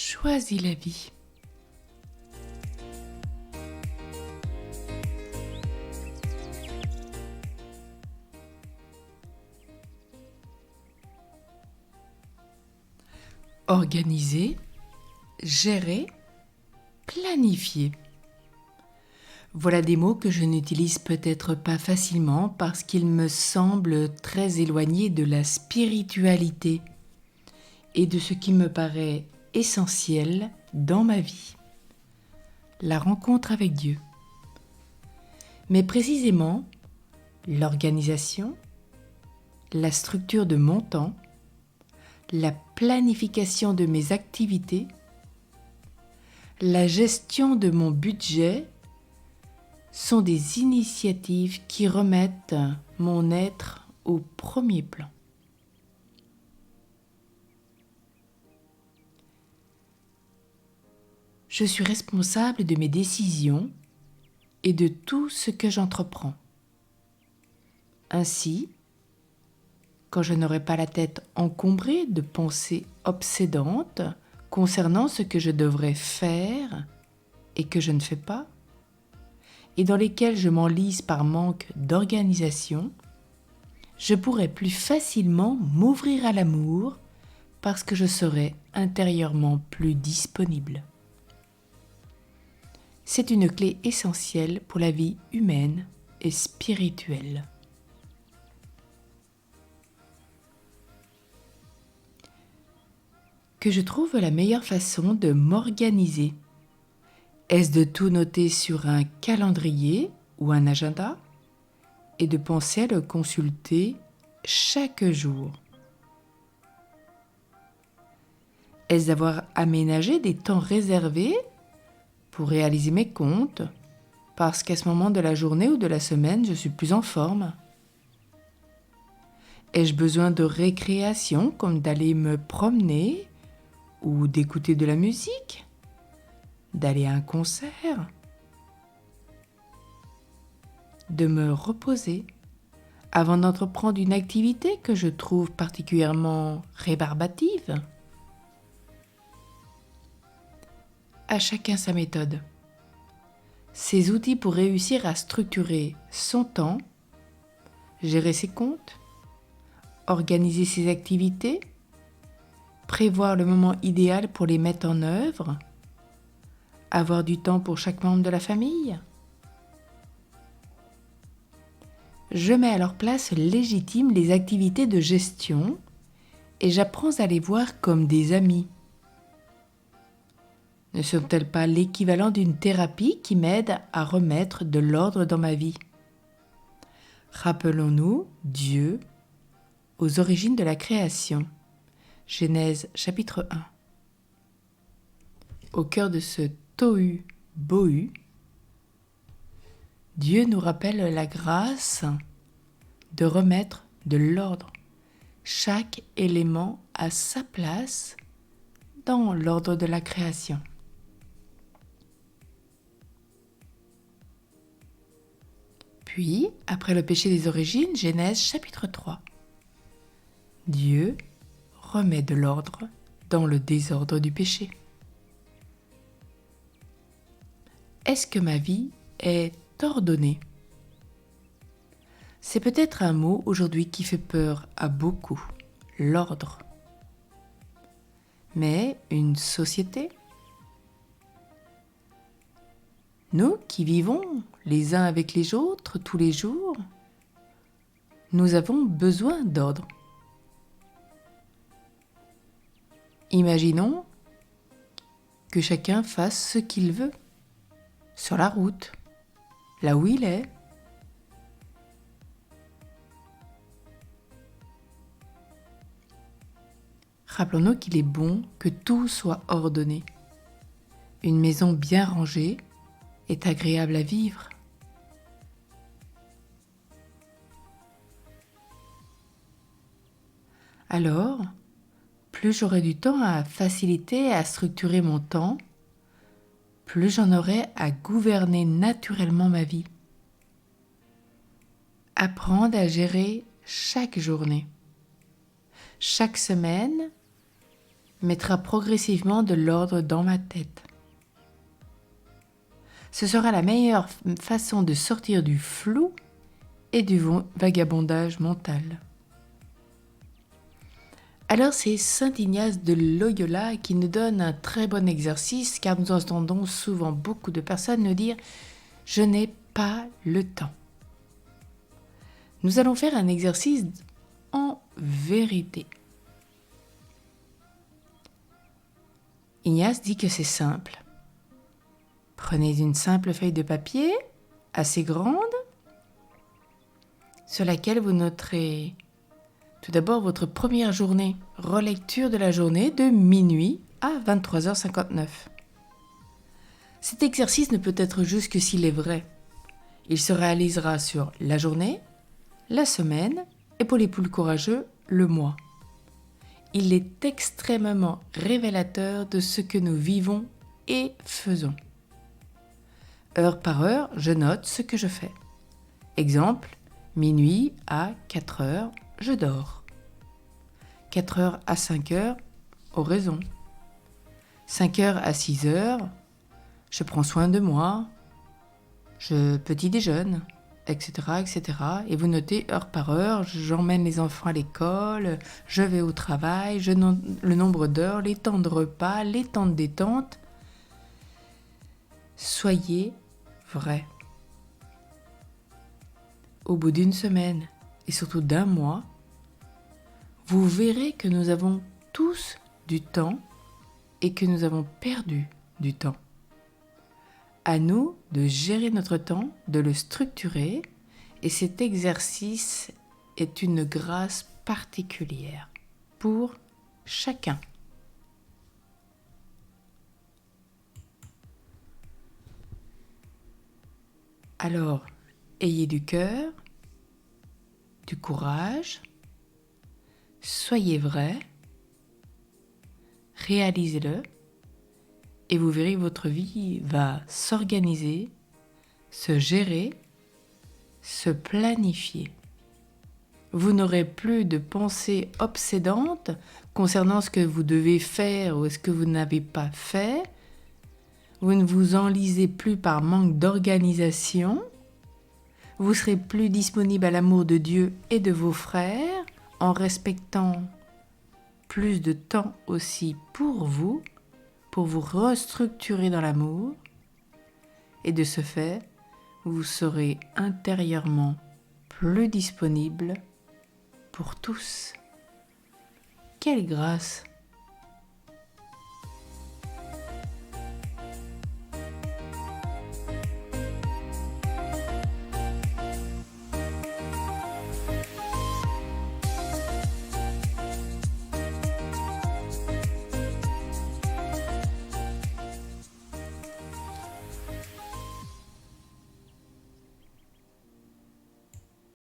Choisis la vie. Organiser, gérer, planifier. Voilà des mots que je n'utilise peut-être pas facilement parce qu'ils me semblent très éloignés de la spiritualité et de ce qui me paraît essentiel dans ma vie, la rencontre avec Dieu. Mais précisément, l'organisation, la structure de mon temps, la planification de mes activités, la gestion de mon budget sont des initiatives qui remettent mon être au premier plan. Je suis responsable de mes décisions et de tout ce que j'entreprends. Ainsi, quand je n'aurai pas la tête encombrée de pensées obsédantes concernant ce que je devrais faire et que je ne fais pas, et dans lesquelles je m'enlise par manque d'organisation, je pourrai plus facilement m'ouvrir à l'amour parce que je serai intérieurement plus disponible. C'est une clé essentielle pour la vie humaine et spirituelle. Que je trouve la meilleure façon de m'organiser. Est-ce de tout noter sur un calendrier ou un agenda et de penser à le consulter chaque jour? Est-ce d'avoir aménagé des temps réservés pour réaliser mes comptes parce qu'à ce moment de la journée ou de la semaine, je suis plus en forme? Ai-je besoin de récréation comme d'aller me promener ou d'écouter de la musique? D'aller à un concert, de me reposer avant d'entreprendre une activité que je trouve particulièrement rébarbative. À chacun sa méthode. Ses outils pour réussir à structurer son temps, gérer ses comptes, organiser ses activités, prévoir le moment idéal pour les mettre en œuvre, avoir du temps pour chaque membre de la famille. Je mets à leur place légitime les activités de gestion et j'apprends à les voir comme des amis. Ne sont-elles pas l'équivalent d'une thérapie qui m'aide à remettre de l'ordre dans ma vie? Rappelons-nous Dieu aux origines de la création. Genèse chapitre 1. Au cœur de ce tohu-bohu, Dieu nous rappelle la grâce de remettre de l'ordre, chaque élément à sa place dans l'ordre de la création. Puis, après le péché des origines, Genèse chapitre 3. Dieu remet de l'ordre dans le désordre du péché. Est-ce que ma vie est ordonnée? C'est peut-être un mot aujourd'hui qui fait peur à beaucoup, l'ordre. Mais une société? Nous qui vivons les uns avec les autres tous les jours, nous avons besoin d'ordre. Imaginons que chacun fasse ce qu'il veut, sur la route, là où il est. Rappelons-nous qu'il est bon que tout soit ordonné. Une maison bien rangée est agréable à vivre. Alors, plus j'aurai du temps à faciliter, à structurer mon temps, plus j'en aurai à gouverner naturellement ma vie. Apprendre à gérer chaque journée, chaque semaine mettra progressivement de l'ordre dans ma tête. Ce sera la meilleure façon de sortir du flou et du vagabondage mental. Alors c'est Saint Ignace de Loyola qui nous donne un très bon exercice, car nous entendons souvent beaucoup de personnes nous dire « je n'ai pas le temps ». Nous allons faire un exercice en vérité. Ignace dit que c'est simple. Prenez une simple feuille de papier, assez grande, sur laquelle vous noterez tout d'abord votre première journée, relecture de la journée de minuit à 23h59. Cet exercice ne peut être juste que s'il est vrai. Il se réalisera sur la journée, la semaine et pour les plus courageux, le mois. Il est extrêmement révélateur de ce que nous vivons et faisons. Heure par heure, je note ce que je fais. Exemple, minuit à 4 heures, je dors. 4 heures à 5 heures, oraison. 5 heures à 6 heures, je prends soin de moi, je petit déjeune, etc., etc. Et vous notez heure par heure, j'emmène les enfants à l'école, je vais au travail, je note le nombre d'heures, les temps de repas, les temps de détente. Soyez vrai. Au bout d'une semaine et surtout d'un mois, vous verrez que nous avons tous du temps et que nous avons perdu du temps. À nous de gérer notre temps, de le structurer, et cet exercice est une grâce particulière pour chacun. Alors, ayez du cœur, du courage, soyez vrai, réalisez-le, et vous verrez que votre vie va s'organiser, se gérer, se planifier. Vous n'aurez plus de pensées obsédantes concernant ce que vous devez faire ou ce que vous n'avez pas fait. Vous ne vous enlisez plus par manque d'organisation. Vous serez plus disponible à l'amour de Dieu et de vos frères en respectant plus de temps aussi pour vous restructurer dans l'amour. Et de ce fait, vous serez intérieurement plus disponible pour tous. Quelle grâce!